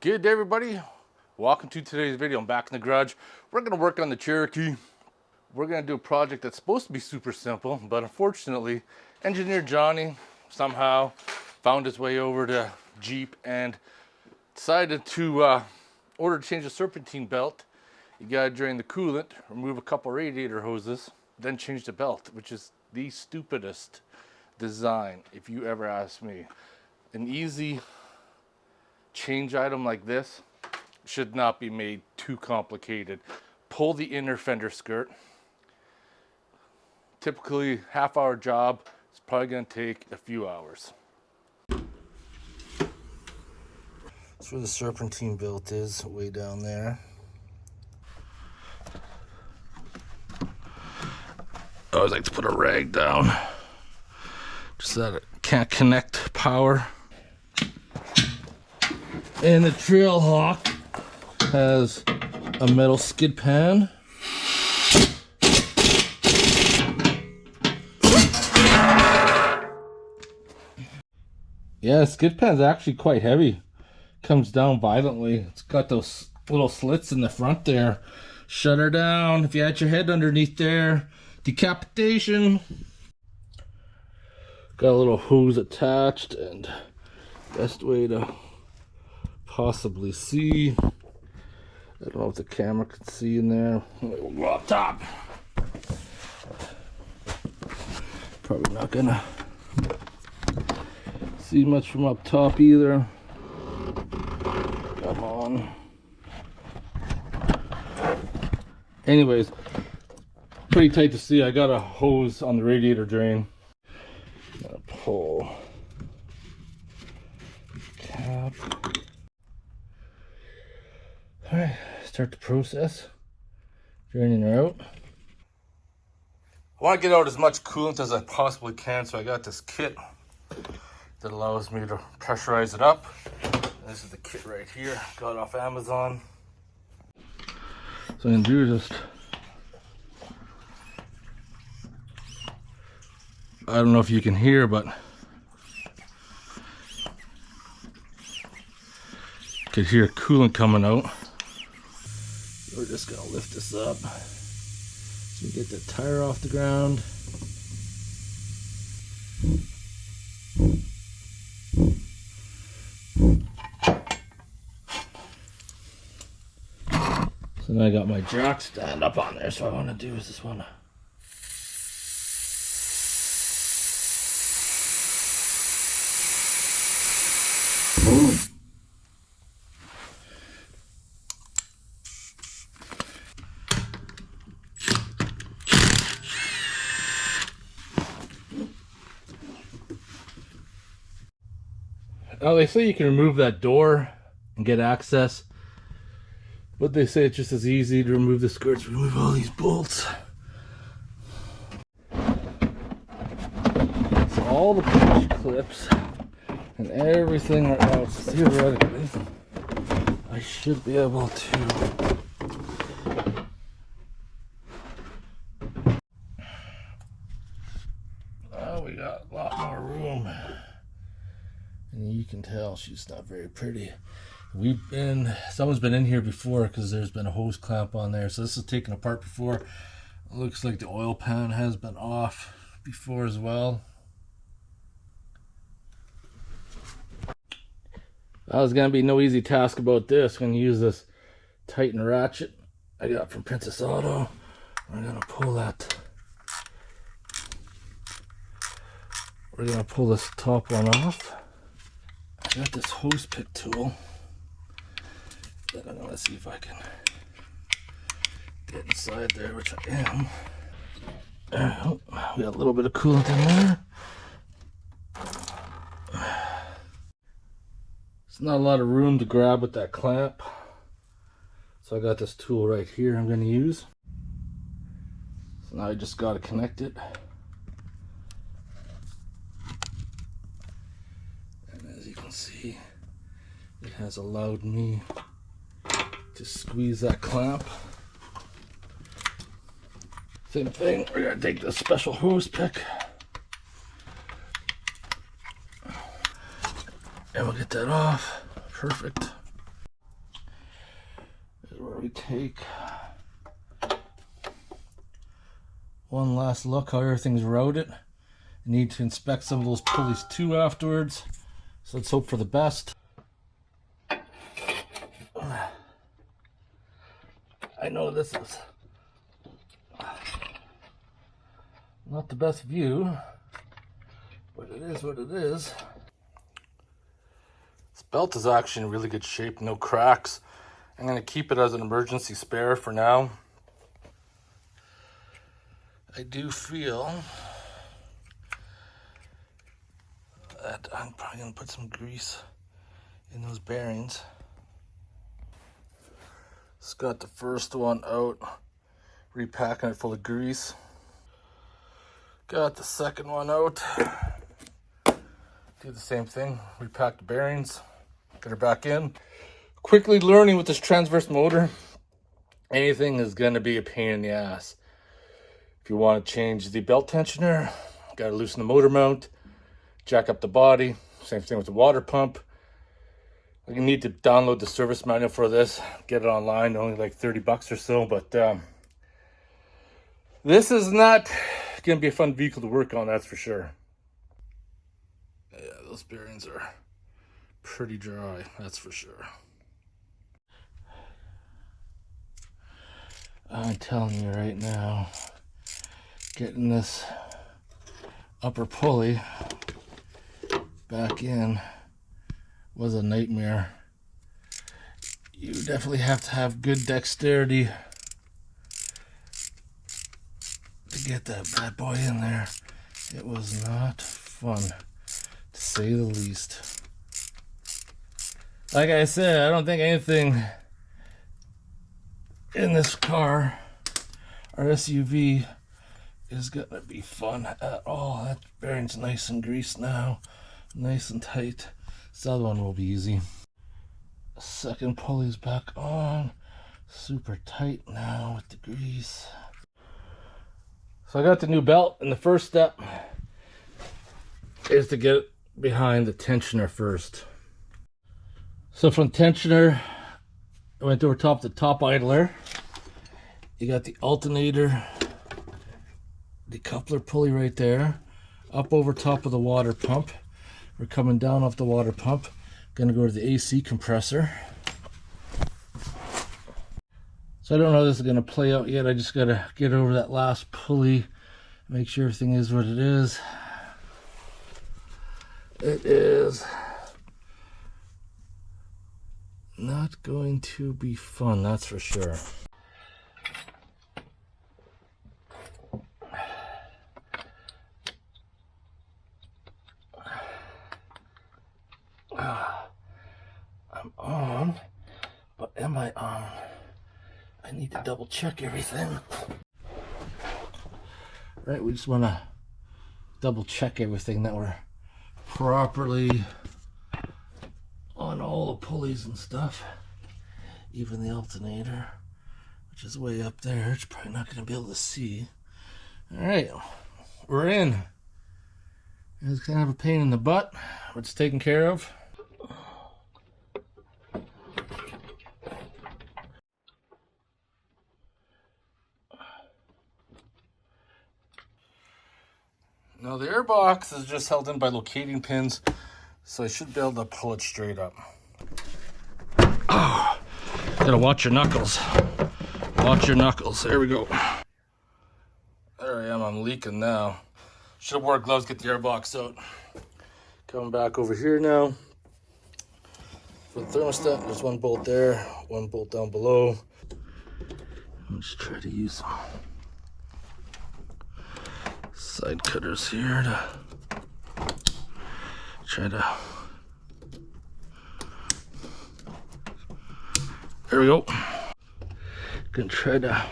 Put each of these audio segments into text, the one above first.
Good day, everybody. Welcome to today's video. I'm back in the garage. We're going to work on the Cherokee. We're going to do a project that's supposed to be super simple, but unfortunately, engineer Johnny somehow found his way over to Jeep and decided to order to change the serpentine belt. You got to drain the coolant, remove a couple radiator hoses, then change the belt, which is the stupidest design, if you ever ask me. An easy change item like this should not be made too complicated. Pull the inner fender skirt. Typically half-hour job. It's probably going to take a few hours. That's where the serpentine belt is, way down there. I always like to put a rag down just so that it can't connect power. And the Trailhawk has a metal skid pan. Yeah, the skid pan's actually quite heavy. Comes down violently. It's got those little slits in the front there. Shut her down. If you had your head underneath there, decapitation. Got a little hose attached, and best way to possibly see. I don't know if the camera can see in there. We'll go up top. Probably not gonna see much from up top either. Come on. Anyways, pretty tight to see. I got a hose on the radiator drain. Gotta pull cap. Alright, start the process. Draining her out. I want to get out as much coolant as I possibly can, so I got this kit that allows me to pressurize it up. This is the kit right here, got it off Amazon. So I'm going to do just, I don't know if you can hear, but you could hear coolant coming out. We're just going to lift this up so we get the tire off the ground. So then I got my jack stand up on there, so what I want to do is just want to oh, they say you can remove that door and get access, but they say it's just as easy to remove the skirts, remove all these bolts. So all the push clips and everything right now, theoretically, I should be able to we got a lot more room. And you can tell she's not very pretty. Someone's been in here before because there's been a hose clamp on there. So this is taken apart before. It looks like the oil pan has been off before as well. That was going to be no easy task about this. When you use this Titan ratchet I got from Princess Auto. We're going to pull that. We're going to pull this top one off. I got this hose pick tool that I'm gonna see if I can get inside there, which I am. Oh, we got a little bit of coolant in there. It's not a lot of room to grab with that clamp, so I got this tool right here I'm gonna use. So now I just gotta connect it. See, it has allowed me to squeeze that clamp. Same thing, we're gonna take this special hose pick and we'll get that off. Perfect. we take one last look how everything's routed. I need to inspect some of those pulleys too afterwards, so let's hope for the best. I know this is not the best view, but it is what it is. This belt is actually in really good shape, no cracks. I'm going to keep it as an emergency spare for now. I do feel that I'm probably going to put some grease in those bearings. Just got the first one out, repacking it full of grease. Got the second one out. Do the same thing, repack the bearings, get her back in. Quickly learning with this transverse motor, anything is going to be a pain in the ass. If you want to change the belt tensioner, got to loosen the motor mount, jack up the body. Same thing with the water pump. You need to download the service manual for this, get it online, only like 30 bucks or so, but this is not going to be a fun vehicle to work on, that's for sure. Yeah, those bearings are pretty dry, that's for sure. I'm telling you right now, getting this upper pulley back in was a nightmare. You definitely have to have good dexterity to get that bad boy in there. It was not fun, to say the least. Like I said, I don't think anything in this car or SUV is gonna be fun at all. That bearing's nice and greased now, nice and tight. This other one will be easy. Second pulley's back on, super tight now with the grease. So I got the new belt, and the first step is to get behind the tensioner first. So from tensioner, I went over top the top idler. You got the alternator, the coupler pulley right there, up over top of the water pump. We're coming down off the water pump. Gonna go to the AC compressor. So I don't know how this is gonna play out yet. I just gotta get over that last pulley, make sure everything is what it is. It is not going to be fun, that's for sure. I'm on, but am I on? I need to double check everything. Right, we just want to double check everything, that we're properly on all the pulleys and stuff. Even the alternator, which is way up there. It's probably not going to be able to see. Alright, we're in. It's kind of a pain in the butt, but it's taken care of. Now the airbox is just held in by locating pins, so I should be able to pull it straight up. Oh, gotta watch your knuckles. Watch your knuckles. There we go. There I am, I'm leaking now. Should have wore gloves, get the airbox out. Coming back over here now. For the thermostat, there's one bolt there, one bolt down below. Let's try to use some side cutters here to try to, there we go. Gonna try to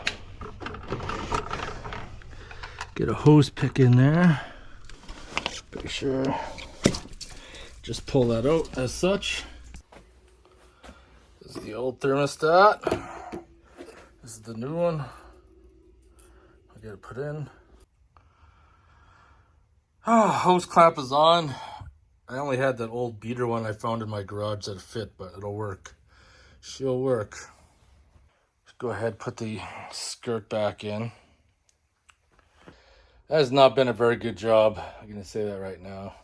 get a hose pick in there. Pretty sure just pull that out as such. This is the old thermostat. This is the new one. I gotta put in. Oh, hose clamp is on. I only had that old beater one I found in my garage that fit, but it'll work. She'll work. Go ahead, put the skirt back in. That has not been a very good job. I'm going to say that right now.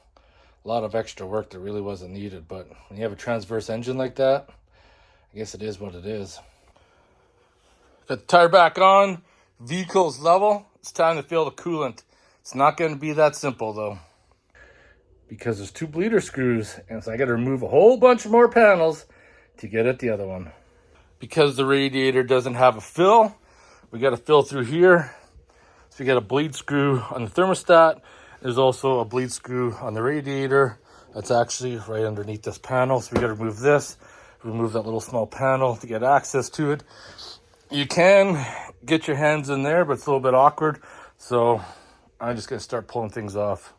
A lot of extra work that really wasn't needed, but when you have a transverse engine like that, I guess it is what it is. Got the tire back on. Vehicle's level. It's time to fill the coolant. It's not going to be that simple though, because there's 2 bleeder screws, and so I got to remove a whole bunch of more panels to get at the other one. Because the radiator doesn't have a fill, we got to fill through here. So we got a bleed screw on the thermostat. There's also a bleed screw on the radiator. That's actually right underneath this panel. So we got to remove this, remove that little small panel to get access to it. You can get your hands in there, but it's a little bit awkward. So I'm just going to start pulling things off.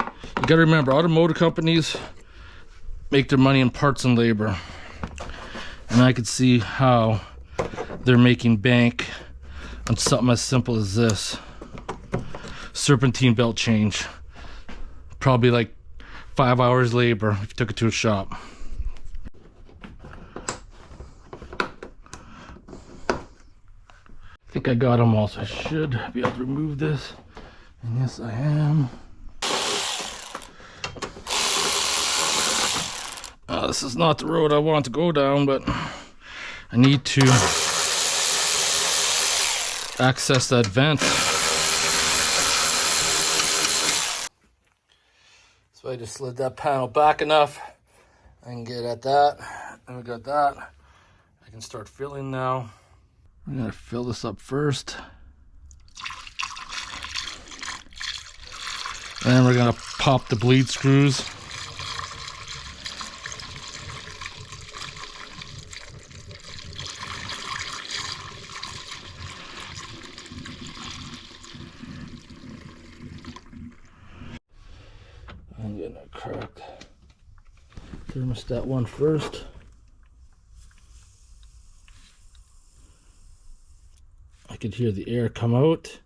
You got to remember, automotive companies make their money in parts and labor. And I could see how they're making bank on something as simple as this. Serpentine belt change. Probably like 5 hours labor if you took it to a shop. I think I got them all, so I should be able to remove this. And yes, I am. This is not the road I want to go down, but I need to access that vent. So I just slid that panel back enough. I can get at that. And we got that. I can start filling now. I'm gonna fill this up first. And then we're gonna pop the bleed screws. I'm getting a cracked thermostat one first. I could hear the air come out.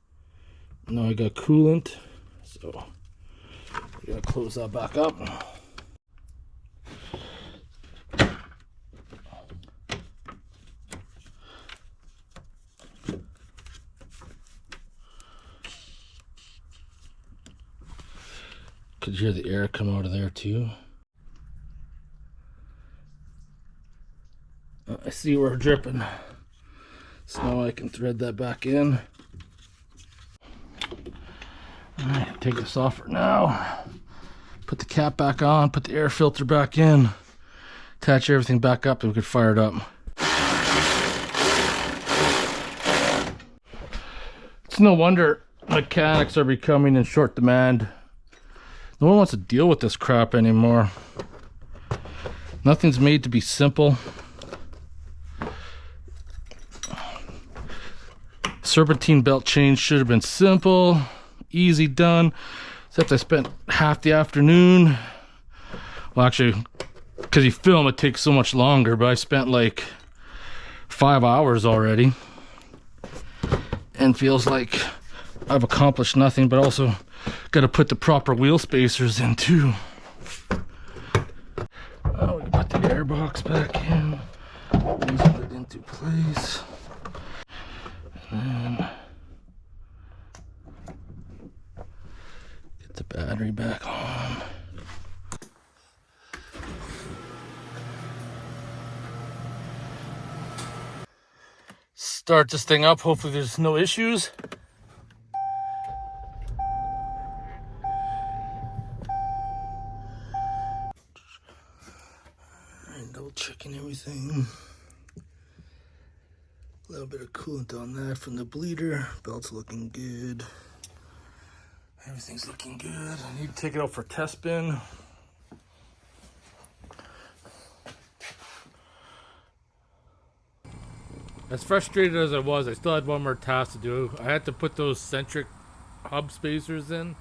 Now I got coolant, so I'm gonna close that back up. Could hear the air come out of there too. I see we're dripping. So now I can thread that back in. Alright, take this off for now. Put the cap back on, put the air filter back in, attach everything back up, and we can fire it up. It's no wonder mechanics are becoming in short demand. No one wants to deal with this crap anymore. Nothing's made to be simple. Serpentine belt change should have been simple, easy done, except I spent half the afternoon. Well, actually, because you film, it takes so much longer, but I spent like 5 hours already. And feels like I've accomplished nothing, but also got to put the proper wheel spacers in too. Oh, we can put the airbox back in, easing it into place. And then get the battery back on. Start this thing up, hopefully there's no issues. Double checking everything. A little bit of coolant on that from the bleeder. Belt's looking good. Everything's looking good. I need to take it out for a test bin. As frustrated as I was, I still had one more task to do. I had to put those centric hub spacers in.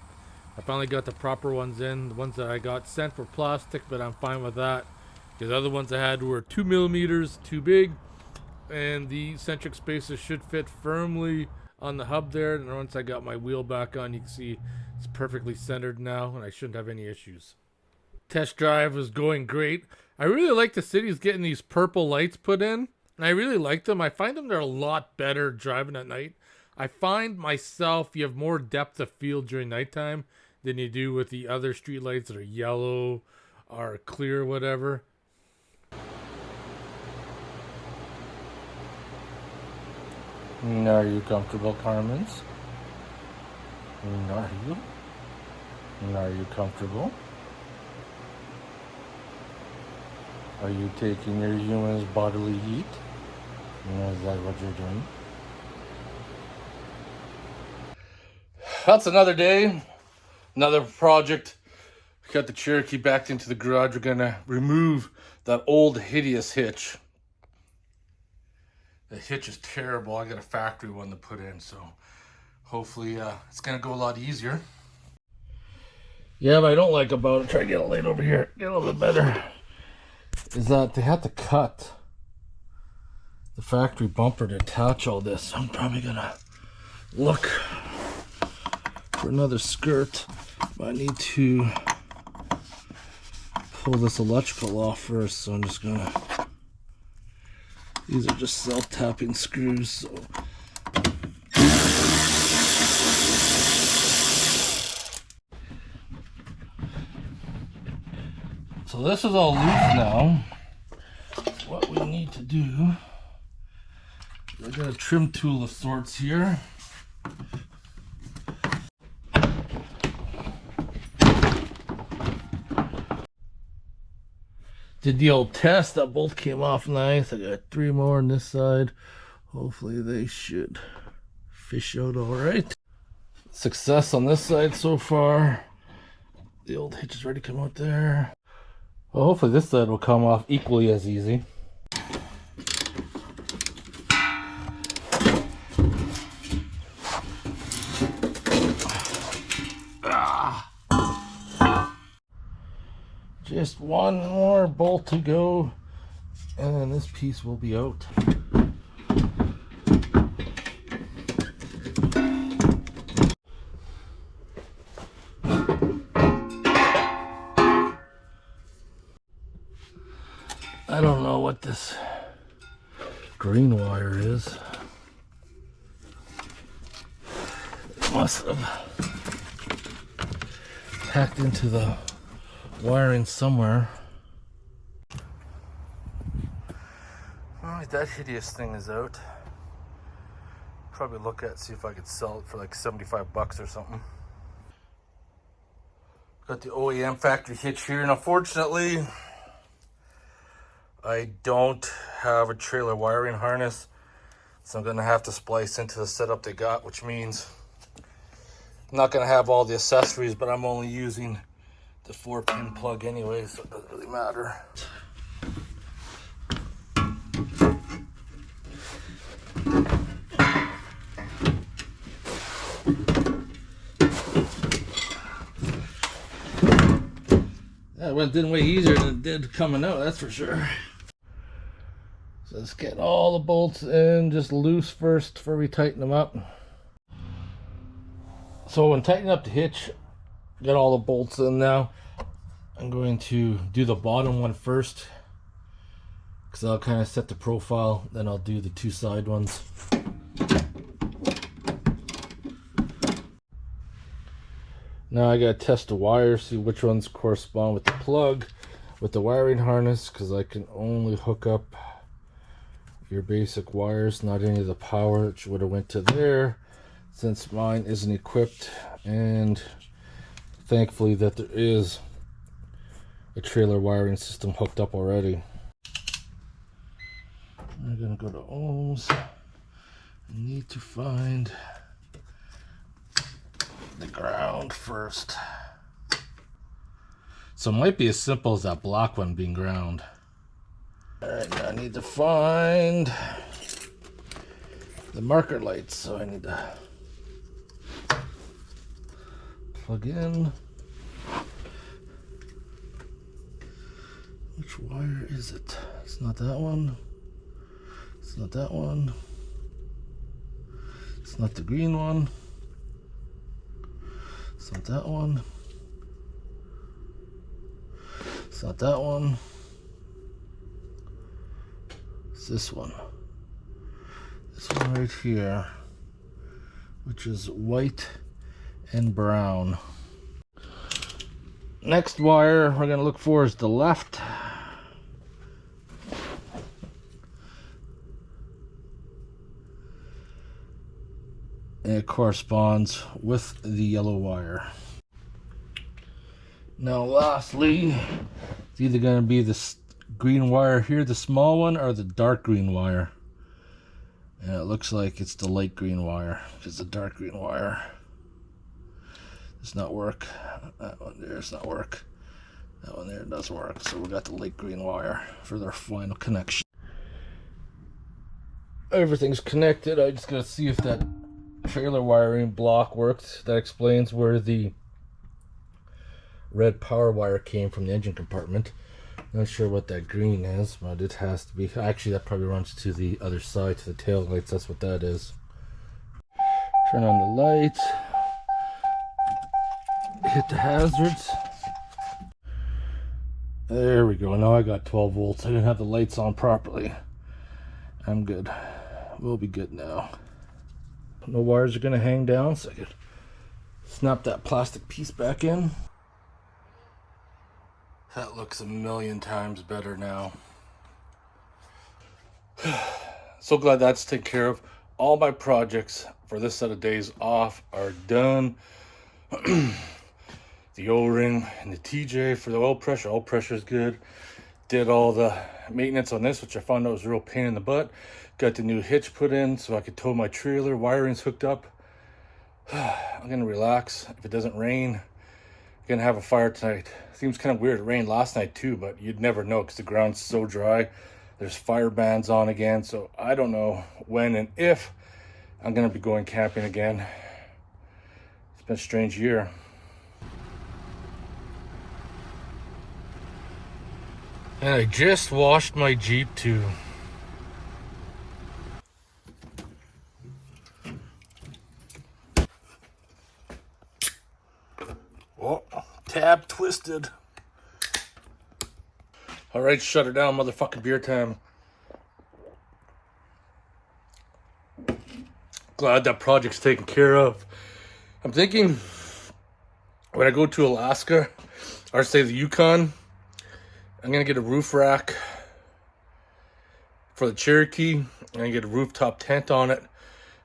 I finally got the proper ones in. The ones that I got sent were plastic, but I'm fine with that. Because the other ones I had were 2 millimeters too big, and the centric spacers should fit firmly on the hub there. And once I got my wheel back on, you can see it's perfectly centered now, and I shouldn't have any issues. Test drive was going great. I really like the city's getting these purple lights put in. And I really like them. I find them they're a lot better driving at night. I find myself you have more depth of field during nighttime than you do with the other street lights that are yellow or clear, whatever. Are you comfortable, Carmen's? Are you? Are you comfortable? Are you taking your human's bodily heat? Is that what you're doing? That's another day, another project. Got the Cherokee back into the garage. We're gonna remove that old hideous hitch. The hitch is terrible. I got a factory one to put in, so hopefully it's gonna go a lot easier. Yeah, what I don't like about it, try to get it laid over here, get a little bit better, is that they had to cut the factory bumper to attach all this. So I'm probably gonna look for another skirt, but I need to pull this electrical off first, so I'm just gonna, these are just self-tapping screws, so this is all loose now. What we need to do, I got a trim tool of sorts here. Did the old test, that bolt came off nice. I got 3 more on this side. Hopefully they should fish out all right. Success on this side so far. The old hitch is ready to come out there. Well, hopefully this side will come off equally as easy. Just one more bolt to go, and then this piece will be out. I don't know what this green wire is. It must have hacked into the wiring somewhere. Alright, that hideous thing is out. Probably look at, see if I could sell it for like 75 bucks or something. Got the OEM factory hitch here, and unfortunately I don't have a trailer wiring harness, so I'm gonna have to splice into the setup they got, which means I'm not gonna have all the accessories, but I'm only using the 4-pin plug anyway, so it doesn't really matter. That one didn't weigh easier than it did coming out, that's for sure. So let's get all the bolts in, just loose first before we tighten them up. So when tightening up the hitch, got all the bolts in now. I'm going to do the bottom one first, because I'll kind of set the profile, then I'll do the 2 side ones. Now I gotta test the wires, see which ones correspond with the plug, with the wiring harness, because I can only hook up your basic wires, not any of the power, which would have went to there, since mine isn't equipped. And thankfully that there is a trailer wiring system hooked up already. I'm gonna go to ohms. I need to find the ground first. So it might be as simple as that block one being ground. Alright, now I need to find the marker lights, so I need to plug in. Which wire is it? It's not that one. It's not that one. It's not the green one. It's not that one. It's not that one. It's this one. This one right here, which is white and brown. Next wire we're going to look for is the left. And it corresponds with the yellow wire. Now lastly, it's either going to be this green wire here, the small one, or the dark green wire. And it looks like it's the light green wire. It's the dark green wire. Does not work. That one there does not work. That one there does work. So we got the light green wire for their final connection. Everything's connected. I just gotta see if that trailer wiring block worked. That explains where the red power wire came from the engine compartment. Not sure what that green is, but it has to be. Actually, that probably runs to the other side, to the tail lights. That's what that is. Turn on the lights. Hit the hazards. There we go. Now I got 12 volts. I didn't have the lights on properly. I'm good. We'll be good now. No wires are going to hang down, so I could snap that plastic piece back in. That looks a million times better now. So glad that's taken care of. All my projects for this set of days off are done. The O-ring and the TJ for the oil pressure is good. Did all the maintenance on this, which I found out was a real pain in the butt. Got the new hitch put in so I could tow my trailer. Wiring's hooked up. I'm gonna relax. If it doesn't rain, I'm gonna have a fire tonight. Seems kind of weird. It rained last night too, but you'd never know because the ground's so dry. There's fire bans on again, so I don't know when and if I'm gonna be going camping again. It's been a strange year. And I just washed my Jeep too. Oh, tab twisted. All right, shut her down, motherfucking beer time. Glad that project's taken care of. I'm thinking when I go to Alaska, or say the Yukon, I'm gonna get a roof rack for the Cherokee. I'm gonna get a rooftop tent on it.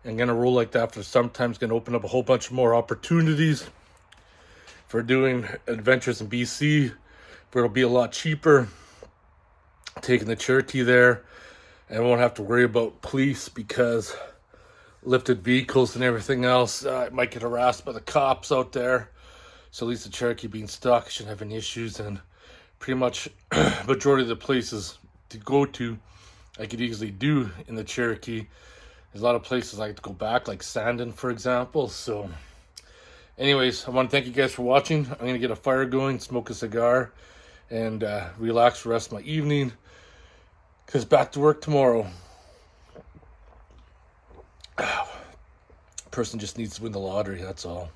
I'm gonna roll like that for the summertime. It's gonna open up a whole bunch more opportunities for doing adventures in BC, but it'll be a lot cheaper taking the Cherokee there, and I won't have to worry about police because lifted vehicles and everything else. I might get harassed by the cops out there, so at least the Cherokee being stuck shouldn't have any issues. And pretty much majority of the places to go to I could easily do in the Cherokee. There's a lot of places I like to go back, like Sandon, for example. So anyways, I want to thank you guys for watching. I'm going to get a fire going, smoke a cigar, and relax for the rest of my evening, because back to work tomorrow. Person just needs to win the lottery, that's all.